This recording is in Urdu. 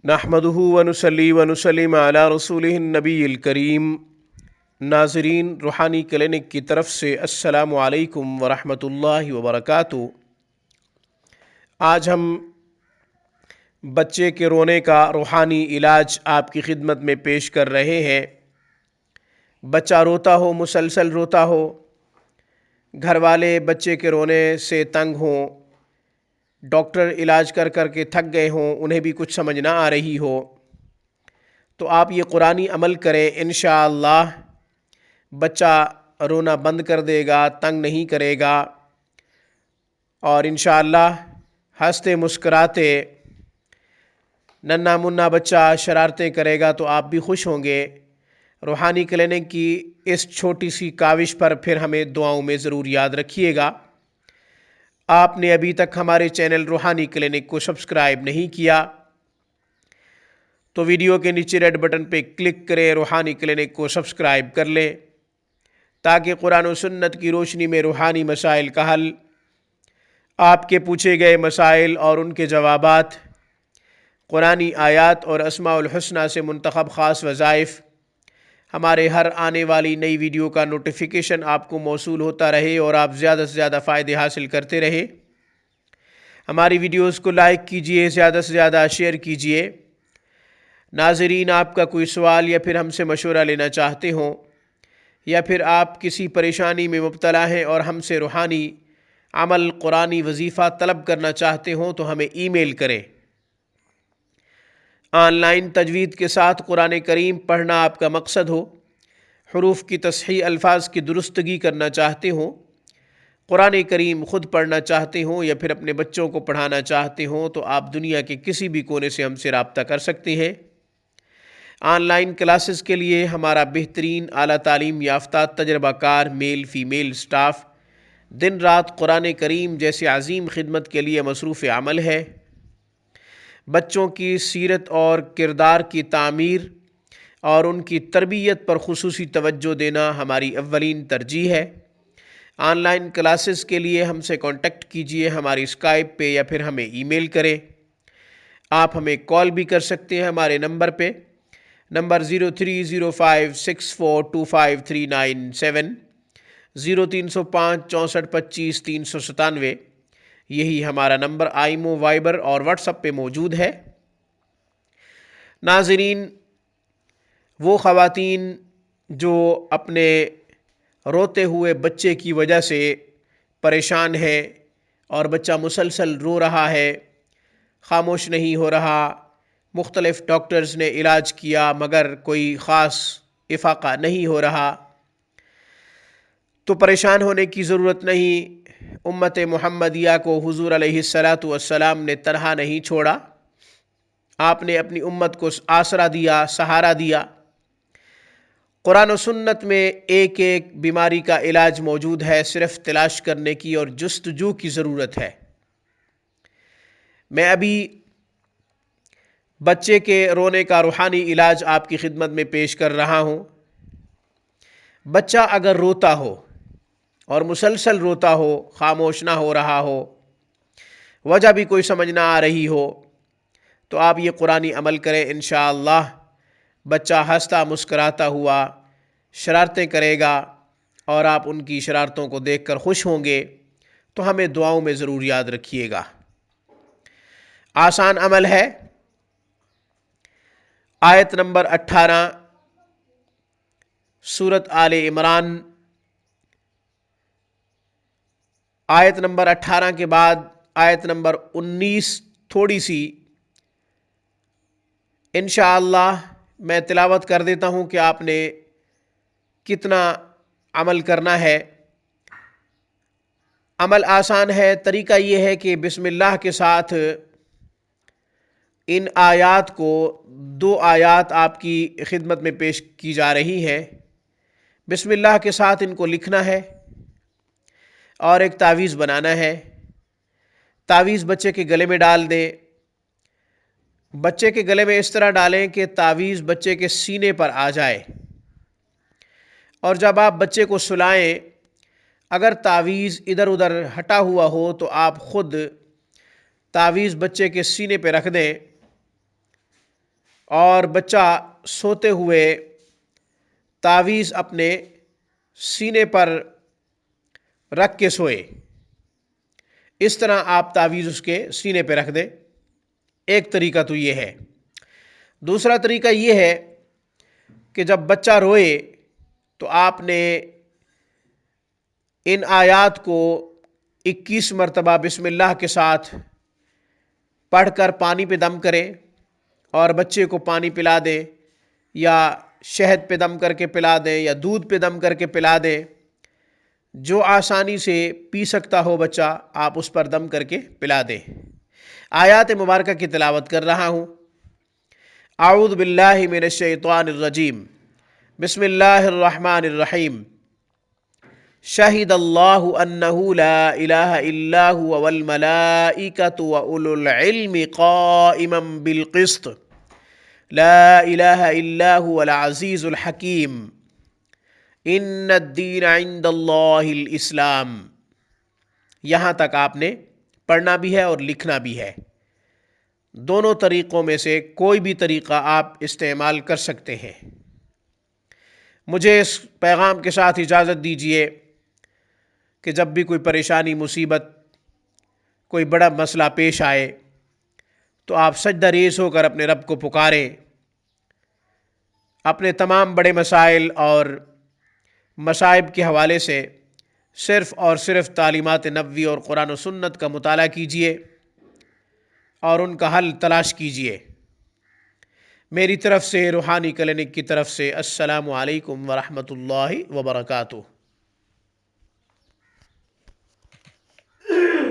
نحمدہ ونصلی ونسلم علی رسولہ النبی الکریم۔ ناظرین، روحانی کلینک کی طرف سے السلام علیکم ورحمۃ اللہ وبرکاتہ۔ آج ہم بچے کے رونے کا روحانی علاج آپ کی خدمت میں پیش کر رہے ہیں۔ بچہ روتا ہو، مسلسل روتا ہو، گھر والے بچے کے رونے سے تنگ ہوں، ڈاکٹر علاج کر کر کے تھک گئے ہوں، انہیں بھی کچھ سمجھ نہ آ رہی ہو، تو آپ یہ قرآنی عمل کریں، انشاءاللہ بچہ رونا بند کر دے گا، تنگ نہیں کرے گا، اور انشاءاللہ ہنستے مسکراتے ننھا منا بچہ شرارتیں کرے گا تو آپ بھی خوش ہوں گے۔ روحانی کلینک کی اس چھوٹی سی کاوش پر پھر ہمیں دعاؤں میں ضرور یاد رکھیے گا۔ آپ نے ابھی تک ہمارے چینل روحانی کلینک کو سبسکرائب نہیں کیا تو ویڈیو کے نیچے ریڈ بٹن پہ کلک کریں، روحانی کلینک کو سبسکرائب کر لیں تاکہ قرآن و سنت کی روشنی میں روحانی مسائل کا حل، آپ کے پوچھے گئے مسائل اور ان کے جوابات، قرآنی آیات اور اسماء الحسنہ سے منتخب خاص وظائف، ہمارے ہر آنے والی نئی ویڈیو کا نوٹیفیکیشن آپ کو موصول ہوتا رہے اور آپ زیادہ سے زیادہ فائدے حاصل کرتے رہے۔ ہماری ویڈیوز کو لائک کیجئے، زیادہ سے زیادہ شیئر کیجئے۔ ناظرین، آپ کا کوئی سوال یا پھر ہم سے مشورہ لینا چاہتے ہوں، یا پھر آپ کسی پریشانی میں مبتلا ہیں اور ہم سے روحانی عمل، قرآنی وظیفہ طلب کرنا چاہتے ہوں تو ہمیں ای میل کریں۔ آن لائن تجوید کے ساتھ قرآن کریم پڑھنا آپ کا مقصد ہو، حروف کی تصحیح، الفاظ کی درستگی کرنا چاہتے ہوں، قرآن کریم خود پڑھنا چاہتے ہوں یا پھر اپنے بچوں کو پڑھانا چاہتے ہوں تو آپ دنیا کے کسی بھی کونے سے ہم سے رابطہ کر سکتے ہیں۔ آن لائن کلاسز کے لیے ہمارا بہترین اعلیٰ تعلیم یافتہ تجربہ کار میل فیمیل سٹاف دن رات قرآن کریم جیسے عظیم خدمت کے لیے مصروف عمل ہے۔ بچوں کی سیرت اور کردار کی تعمیر اور ان کی تربیت پر خصوصی توجہ دینا ہماری اولین ترجیح ہے۔ آن لائن کلاسز کے لیے ہم سے کانٹیکٹ کیجئے، ہماری اسکائپ پہ یا پھر ہمیں ای میل کریں۔ آپ ہمیں کال بھی کر سکتے ہیں ہمارے نمبر پہ، نمبر 0305642539 0305 64 25 397، یہی ہمارا نمبر آئیمو، وائبر اور واٹس ایپ پہ موجود ہے۔ ناظرین، وہ خواتین جو اپنے روتے ہوئے بچے کی وجہ سے پریشان ہے اور بچہ مسلسل رو رہا ہے، خاموش نہیں ہو رہا، مختلف ڈاکٹرز نے علاج کیا مگر کوئی خاص افاقہ نہیں ہو رہا، تو پریشان ہونے کی ضرورت نہیں۔ امت محمدیہ کو حضور علیہ السلام نے تنہا نہیں چھوڑا، آپ نے اپنی امت کو آسرا دیا، سہارا دیا۔ قرآن و سنت میں ایک ایک بیماری کا علاج موجود ہے، صرف تلاش کرنے کی اور جستجو کی ضرورت ہے۔ میں ابھی بچے کے رونے کا روحانی علاج آپ کی خدمت میں پیش کر رہا ہوں۔ بچہ اگر روتا ہو اور مسلسل روتا ہو، خاموش نہ ہو رہا ہو، وجہ بھی کوئی سمجھ نہ آ رہی ہو، تو آپ یہ قرآنی عمل کریں، انشاءاللہ بچہ ہنستا مسکراتا ہوا شرارتیں کرے گا اور آپ ان کی شرارتوں کو دیکھ کر خوش ہوں گے، تو ہمیں دعاؤں میں ضرور یاد رکھیے گا۔ آسان عمل ہے۔ آیت نمبر 18 سورۃ آل عمران، آیت نمبر 18 کے بعد آیت نمبر 19 تھوڑی سی انشاءاللہ میں تلاوت کر دیتا ہوں کہ آپ نے کتنا عمل کرنا ہے۔ عمل آسان ہے، طریقہ یہ ہے کہ بسم اللہ کے ساتھ ان آیات کو، 2 آیات آپ کی خدمت میں پیش کی جا رہی ہیں، بسم اللہ کے ساتھ ان کو لکھنا ہے اور ایک تعویذ بنانا ہے۔ تعویذ بچے کے گلے میں ڈال دیں۔ بچے کے گلے میں اس طرح ڈالیں کہ تعویذ بچے کے سینے پر آ جائے، اور جب آپ بچے کو سلائیں، اگر تعویذ ادھر ادھر ہٹا ہوا ہو تو آپ خود تعویذ بچے کے سینے پہ رکھ دیں اور بچہ سوتے ہوئے تعویذ اپنے سینے پر رکھ کے سوئے، اس طرح آپ تعویذ اس کے سینے پہ رکھ دیں۔ ایک طریقہ تو یہ ہے۔ دوسرا طریقہ یہ ہے کہ جب بچہ روئے تو آپ نے ان آیات کو 21 مرتبہ بسم اللہ کے ساتھ پڑھ کر پانی پہ دم کریں اور بچے کو پانی پلا دیں، یا شہد پہ دم کر کے پلا دیں، یا دودھ پہ دم کر کے پلا دیں۔ جو آسانی سے پی سکتا ہو بچہ، آپ اس پر دم کر کے پلا دیں۔ آیات مبارکہ کی تلاوت کر رہا ہوں۔ اعوذ باللہ من الشیطان الرجیم، بسم اللہ الرحمن الرحیم۔ شہد اللہ انہ لا الہ الا هو والملائکۃ واولو العلم قائما بالقسط لا الہ الا هو العزیز الحکیم ان الدین عند اللہ الاسلام۔ یہاں تک آپ نے پڑھنا بھی ہے اور لکھنا بھی ہے۔ دونوں طریقوں میں سے کوئی بھی طریقہ آپ استعمال کر سکتے ہیں۔ مجھے اس پیغام کے ساتھ اجازت دیجیے کہ جب بھی کوئی پریشانی، مصیبت، کوئی بڑا مسئلہ پیش آئے تو آپ سجدہ ریز ہو کر اپنے رب کو پکاریں۔ اپنے تمام بڑے مسائل اور مصائب کے حوالے سے صرف اور صرف تعلیمات نبوی اور قرآن و سنت کا مطالعہ کیجیے اور ان کا حل تلاش کیجیے۔ میری طرف سے، روحانی کلینک کی طرف سے، السلام علیکم ورحمۃ اللہ وبرکاتہ۔